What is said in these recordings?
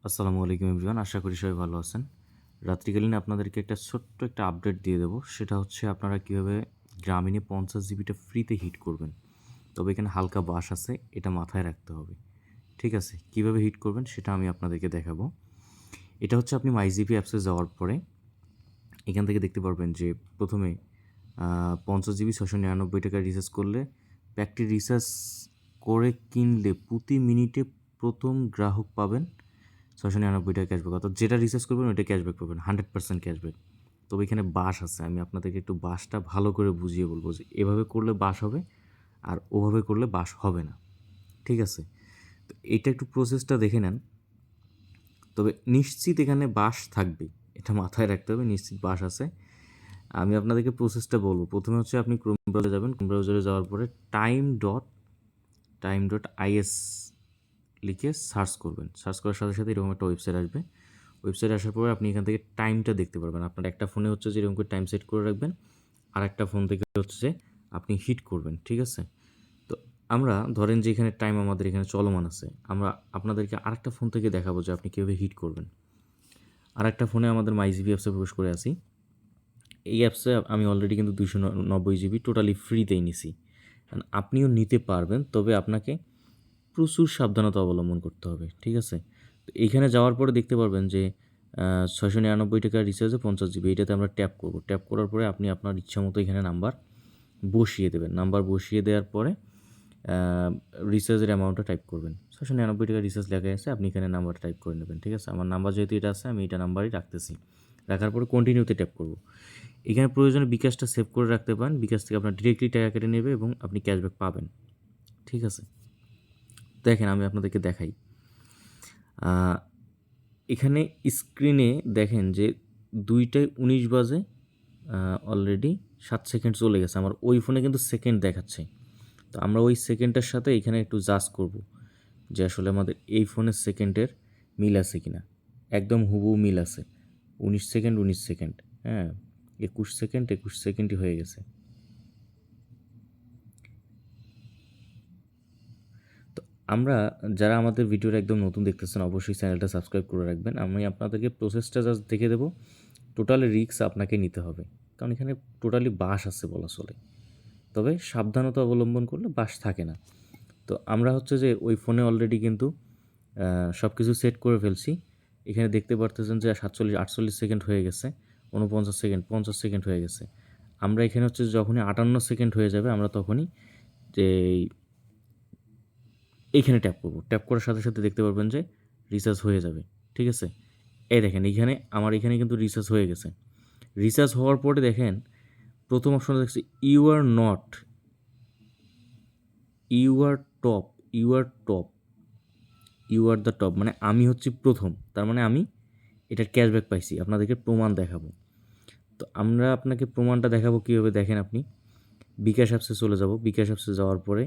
আসসালামু আলাইকুম এভরিওয়ান, আশা করি সবাই ভালো আছেন। রাত্রিকালীন আপনাদেরকে একটা ছোট্ট একটা আপডেট দিয়ে দেবো। সেটা হচ্ছে আপনারা কীভাবে গ্রামীণে 50 জিবিটা ফ্রিতে হিট করবেন। তবে এখানে হালকা বাস আছে, এটা মাথায় রাখতে হবে। ঠিক আছে? কীভাবে হিট করবেন সেটা আমি আপনাদেরকে দেখাবো। এটা হচ্ছে আপনি মাইজিপি অ্যাপসে যাওয়ার পরে এখান থেকে দেখতে পারবেন যে প্রথমে 50 জিবি 699 টাকা রিচার্জ করলে প্যাকটি রিচার্জ করে কিনলে প্রতি মিনিটে প্রথম গ্রাহক পাবেন 699 টাকা ক্যাশব্যাক, অর্থাৎ যেটা রিচার্জ করবেন ওইটা ক্যাশব্যাক পাবেন, 100% ক্যাশব্যাক। তবে এখানে বাস আছে, আমি আপনাদেরকে একটু বাসটা ভালো করে বুঝিয়ে বলবো যে এভাবে করলে বাস হবে আর ওভাবে করলে বাস হবে না। ঠিক আছে? তো এইটা একটু প্রসেসটা দেখে নেন। তবে নিশ্চিত এখানে বাস থাকবে, এটা মাথায় রাখতে হবে, নিশ্চিত বাস আছে। আমি আপনাদেরকে প্রসেসটা বলবো। প্রথমে হচ্ছে আপনি ক্রোম ব্রাউজারে যাবেন। ক্রোম ব্রাউজারে যাওয়ার পরে time.is লিখে সার্চ করবেন। সার্চ করার সাথে সাথে এরকম একটা ওয়েবসাইট আসবে। ওয়েবসাইটে আসার পরে আপনি এখান থেকে টাইমটা দেখতে পারবেন। আপনার একটা ফোনে হচ্ছে যে এরকম করে টাইম সেট করে রাখবেন, আর একটা ফোন থেকে হচ্ছে যে আপনি হিট করবেন। ঠিক আছে? তো আমরা ধরেন যে এখানে টাইম আমাদের এখানে চলমান আছে, আমরা আপনাদেরকে আরেকটা ফোন থেকে দেখাবো যে আপনি কীভাবে হিট করবেন। আরেকটা ফোনে আমাদের মাইজিবি অ্যাপসে প্রবেশ করে আসি। এই অ্যাপসে আমি অলরেডি কিন্তু 290 জিবি টোটালি ফ্রিতেই নিছি। আপনিও নিতে পারবেন, তবে আপনাকে প্রচুর সাবধানতা অবলম্বন করতে হবে। ঠিক আছে? তো এইখানে যাওয়ার পরে দেখতে পারবেন যে 699 টাকার রিচার্জে 50 জিবি, এটাতে আমরা ট্যাপ করব। ট্যাপ করার পরে আপনি আপনার ইচ্ছামতো এখানে নাম্বার বসিয়ে দেবেন। নাম্বার বসিয়ে দেওয়ার পরে রিচার্জের অ্যামাউন্টটা টাইপ করবেন। 699 টাকা রিচার্জ লেখা আছে, আপনি এখানে নাম্বারটা টাইপ করে নেবেন। ঠিক আছে? আমার নাম্বার যেহেতু এটা আছে, আমি এটা নাম্বারই রাখতেছি। রাখার পরে কন্টিনিউতে ট্যাপ করব। এখানে প্রয়োজনে বিকাশটা সেভ করে রাখতে পারেন। বিকাশ থেকে আপনার ডিরেক্টলি টাকা কেটে নেবে এবং আপনি ক্যাশব্যাক পাবেন। ঠিক আছে? দেখেন আমি আপনাদেরকে দেখাই। এখানে স্ক্রিনে দেখেন যে 2টায় 19 বাজে, অলরেডি 7 সেকেন্ড চলে গেছে। আমার ওই ফোনে কিন্তু সেকেন্ড দেখাচ্ছে। তো আমরা ওই সেকেন্ডটার সাথে এখানে একটু জাজ করব যে আসলে আমাদের এই ফোনের সেকেন্ডের মিল আছে কি না। একদম হুবহু মিল আছে। 19 সেকেন্ড 19 সেকেন্ড, হ্যাঁ, 21 সেকেন্ড 21 সেকেন্ডই হয়ে গেছে। তো আমরা যারা আমাদের ভিডিওটা একদম নতুন দেখতেছেন, অবশ্যই চ্যানেলটা সাবস্ক্রাইব করে রাখবেন। আমি আপনাদেরকে প্রসেসটা জাস্ট দেখে দেবো। টোটালি রিস্ক আপনাকে নিতে হবে, কারণ এখানে টোটালি বাস আছে বলা চলে। তবে সাবধানতা অবলম্বন করলে বাস থাকে না। তো আমরা হচ্ছে যে ওই ফোনে অলরেডি কিন্তু সব কিছু সেট করে ফেলছি। এখানে দেখতে পারতেছেন যে 47-48 সেকেন্ড হয়ে গেছে, 49 সেকেন্ড, 50 সেকেন্ড হয়ে গেছে। আমরা এখানে হচ্ছে যখনই 58 সেকেন্ড হয়ে যাবে, আমরা তখনই যে এইখানে ট্যাপ করব। ট্যাপ করার সাথে সাথে দেখতে পারবেন যে রিচার্জ হয়ে যাবে। ঠিক আছে? এই দেখেন এইখানে আমার এখানে কিন্তু রিচার্জ হয়ে গেছে। রিচার্জ হওয়ার পরে দেখেন প্রথম অপশনে দেখছি you are not, you are top, you are top, you are the top, মানে আমি হচ্ছি প্রথম। তার মানে আমি এটার ক্যাশব্যাক পাইছি। আপনাদেরকে প্রমাণ দেখাবো। তো আমরা আপনাকে প্রমাণটা দেখাবো কীভাবে, দেখেন আপনি বিকাশ অ্যাপসে চলে যাব। বিকাশ অ্যাপসে যাওয়ার পরে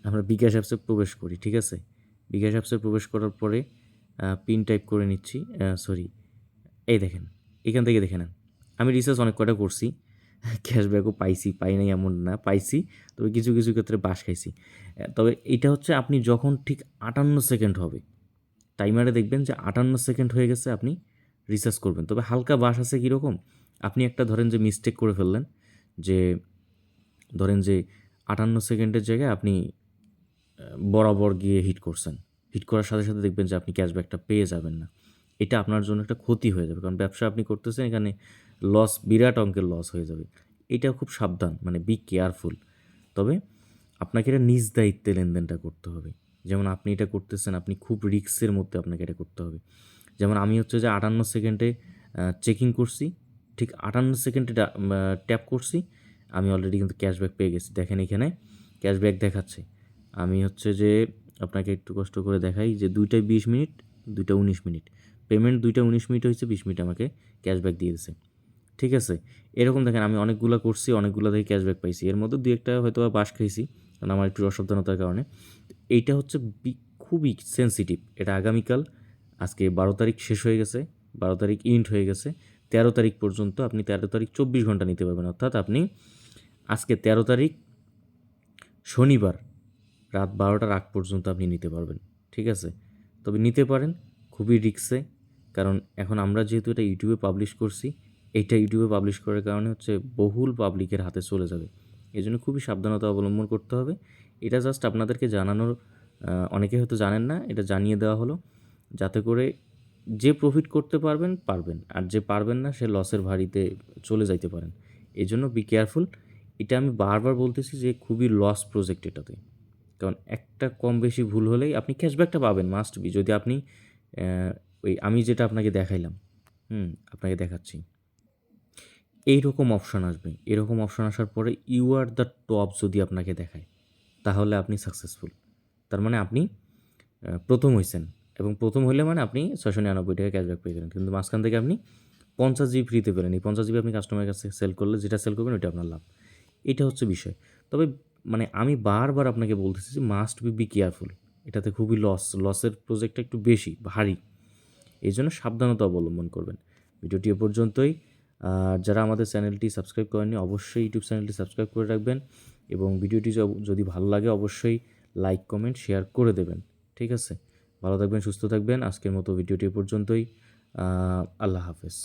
আমরা বিকাশ অ্যাপসে প্রবেশ করি। ঠিক আছে? বিকাশ অ্যাপসে প্রবেশ করার পরে পিন টাইপ করে নিচ্ছি। সরি, এই দেখেন এখান থেকে দেখে নেন। আমি রিচার্জ অনেক কয়টা করছি, ক্যাশব্যাকও পাইছি, পাই নাই এমন না, পাইছি। তবে কিছু কিছু ক্ষেত্রে বাস খাইছি। তবে এটা হচ্ছে আপনি যখন ঠিক 58 সেকেন্ড হবে, টাইমারে দেখবেন যে 58 সেকেন্ড হয়ে গেছে, আপনি রিচার্জ করবেন। তবে হালকা বাস আছে কীরকম, আপনি একটা ধরেন যে মিস্টেক করে ফেললেন, যে ধরেন যে 58 সেকেন্ডের জায়গায় আপনি বরাবর গিয়ে হিট করছেন। হিট করার সাথে সাথে দেখবেন যে আপনি ক্যাশব্যাকটা পেয়ে যাবেন না। এটা আপনার জন্য একটা ক্ষতি হয়ে যাবে, কারণ ব্যবসা আপনি করতেছেন, এখানে লস, বিরাট অঙ্কের লস হয়ে যাবে। এটা খুব সাবধান, মানে বি কেয়ারফুল। তবে আপনাকে এটা নিজ দায়িত্বে লেনদেনটা করতে হবে। যেমন আপনি এটা করতেছেন, আপনি খুব রিস্কের মধ্যে আপনাকে এটা করতে হবে। যেমন আমি হচ্ছে যে 58 সেকেন্ডে চেকিং করছি, ঠিক 58 সেকেন্ডে ট্যাপ করছি, আমি অলরেডি কিন্তু ক্যাশব্যাক পেয়ে গেছি। দেখেন এখানে ক্যাশব্যাক দেখাচ্ছে। আমি হচ্ছে যে আপনাকে একটু কষ্ট করে দেখাই যে 2টায় 20 মিনিট, 2টা 19 মিনিট পেমেন্ট, 2টা 19 মিনিট হয়েছে, 20 মিনিট আমাকে ক্যাশব্যাক দিয়ে দিয়েছে। ঠিক আছে? এরকম দেখেন আমি অনেকগুলো করছি, অনেকগুলো থেকে ক্যাশব্যাক পাইছি। এর মধ্যে 2-1টা হয়তো বাস খাইছি, কারণ আমার একটু অসাবধানতার কারণে। এইটা হচ্ছে খুবই সেন্সিটিভ। এটা আগামীকাল, আজকে 12 তারিখ শেষ হয়ে গেছে, 12 তারিখ ইন্ড হয়ে গেছে। 13 তারিখ পর্যন্ত আপনি 13 তারিখ 24 ঘন্টা নিতে পারবেন। অর্থাৎ আপনি আজকে 13 তারিখ শনিবার রাত 12টার আগ পর্যন্ত আপনি নিতে পারবেন। ঠিক আছে? তবে নিতে পারেন, খুব খুবই রিস্কে, কারণ এখন আমরা যেহেতু এটা ইউটিউবে পাবলিশ করছি, এইটা ইউটিউবে পাবলিশ করার কারণে হচ্ছে বহুল পাবলিকের হাতে চলে যাবে। এই জন্য খুবই সাবধানতা অবলম্বন করতে হবে। এটা জাস্ট আপনাদেরকে জানানোর, অনেকে হয়তো জানেন না, এটা জানিয়ে দেওয়া হলো যাতে করে যে প্রফিট করতে পারবেন পারবেন, আর যে পারবেন না সে লসের ভারিতে চলে যাইতে পারেন। এই জন্য বি কেয়ারফুল। এটা আমি বারবার বলতেছি যে খুবই লস প্রজেক্ট এটাতে, কারণ একটা কম বেশি ভুল হলেই আপনি ক্যাশব্যাকটা পাবেন মাস্ট বি, যদি আপনি ওই আমি যেটা আপনাকে দেখাইলাম, আপনাকে দেখাচ্ছি, এইরকম অপশান আসবে। এরকম অপশান আসার পরে ইউ আর দ্য টপ যদি আপনাকে দেখায়, তাহলে আপনি সাকসেসফুল। তার মানে আপনি প্রথম হইছেন, এবং প্রথম হইলে মানে আপনি 699 টাকা ক্যাশব্যাক পেয়ে গেলেন, কিন্তু মাঝখান থেকে আপনি 50 জিবি ফ্রিতে পেলেন। এই 50 জিবি আপনি কাস্টমারের কাছে সেল করলে, যেটা সেল করবেন ওইটা আপনার লাভ। এটা হচ্ছে বিষয়। তবে মানে আমি বারবার আপনাকে বলতেছি যে মাস্ট বি কেয়ারফুল। এটাতে খুবই লসের প্রজেক্টটা একটু বেশি ভারী। এই জন্য সাবধানতা অবলম্বন করবেন। ভিডিওটি এ পর্যন্তই। আর যারা আমাদের চ্যানেলটি সাবস্ক্রাইব করেননি, অবশ্যই ইউটিউব চ্যানেলটি সাবস্ক্রাইব করে রাখবেন, এবং ভিডিওটি যদি ভালো লাগে অবশ্যই লাইক, কমেন্ট, শেয়ার করে দেবেন। ঠিক আছে? ভালো থাকবেন, সুস্থ থাকবেন। আজকের মতো ভিডিওটি এ পর্যন্তই। আল্লাহ হাফেজ।